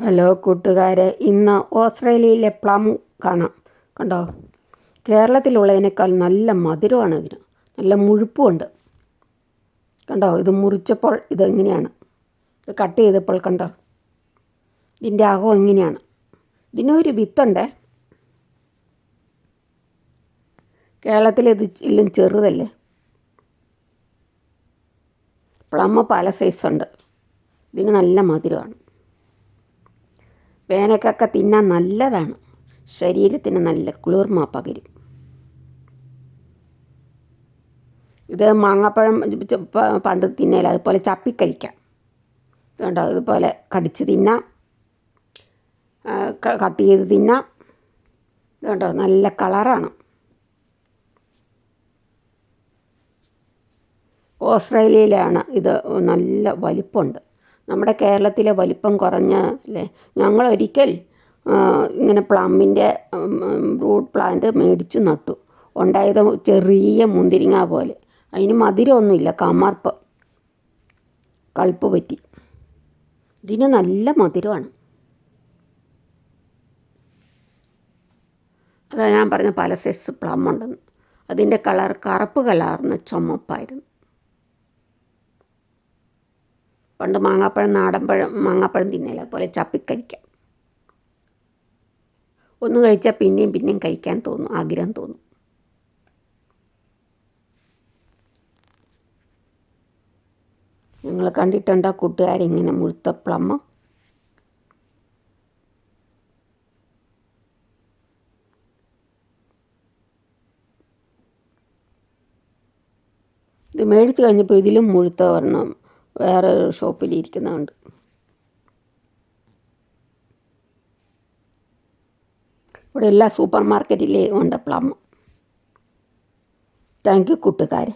Hello കൂട്ടുകാരെ, ഇന്ന് ഓസ്ട്രേലിയയിലെ പ്ലം കാണാം. കണ്ടോ? കേരളത്തിലുള്ളതിനേക്കാൾ നല്ല മധുരമാണ് ഇതിന്, നല്ല മുഴുപ്പുമുണ്ട്. കണ്ടോ? ഇത് മുറിച്ചപ്പോൾ ഇതെങ്ങനെയാണ്, ഇത് കട്ട് ചെയ്തപ്പോൾ കണ്ടോ ഇതിൻ്റെ അകം എങ്ങനെയാണ്. ഇതിനൊരു വിത്തുണ്ടേ. കേരളത്തിൽ ഇത് എല്ലാം ചെറുതല്ലേ. പ്ലം പല സൈസുണ്ട്. ഇതിന് നല്ല മധുരമാണ്. വേനൽക്കൊക്കെ തിന്നാൻ നല്ലതാണ്. ശരീരത്തിന് നല്ല കുളിർമ പകരും. ഇത് മാങ്ങാപ്പഴം പണ്ട് തിന്നേല, അതുപോലെ ചപ്പിക്കഴിക്കാം. ഇതുണ്ടോ? ഇതുപോലെ കടിച്ച് തിന്നാം, കട്ട് ചെയ്ത് തിന്നാം. ഇതുണ്ടോ? നല്ല കളറാണ്. ഓസ്ട്രേലിയയിലാണ് ഇത്. നല്ല വലിപ്പമുണ്ട്. നമ്മുടെ കേരളത്തിലെ വലിപ്പം കുറഞ്ഞ അല്ലേ. ഞങ്ങളൊരിക്കൽ ഇങ്ങനെ പ്ലമ്മിൻ്റെ ഫ്രൂട്ട് പ്ലാന്റ് മേടിച്ചു നട്ടു. ഉണ്ടായത് ചെറിയ മുന്തിരിങ്ങ പോലെ. അതിന് മധുരമൊന്നുമില്ല, കമർപ്പ്, കൾപ്പ് പറ്റി. ഇതിന് നല്ല മധുരമാണ്. അതാണ് ഞാൻ പറഞ്ഞ പല സൈസ് പ്ലം ഉണ്ടെന്ന്. അതിൻ്റെ കളർ കറുപ്പ് കലർന്ന ചുമപ്പായിരുന്നു. പണ്ട് മാങ്ങാപ്പഴം, നാടൻപഴം, മാങ്ങാപ്പഴം തിന്നേല, അതുപോലെ ചപ്പിക്കഴിക്കാം. ഒന്ന് കഴിച്ചാൽ പിന്നെയും പിന്നെയും കഴിക്കാൻ തോന്നും, ആഗ്രഹം തോന്നും. നിങ്ങൾ കണ്ടിട്ടുണ്ടോ കൂട്ടുകാരിങ്ങനെ മുഴുത്ത പ്ലം? ഇത് മേടിച്ച് കഴിഞ്ഞപ്പോൾ ഇതിലും മുഴുത്ത ഒരെണ്ണം വേറെ ഷോപ്പിൽ ഇരിക്കുന്നുണ്ട്. ഇവിടെ എല്ലാ സൂപ്പർ മാർക്കറ്റിലും ഉണ്ട് പ്ലം. താങ്ക് യു കൂട്ടുകാരെ.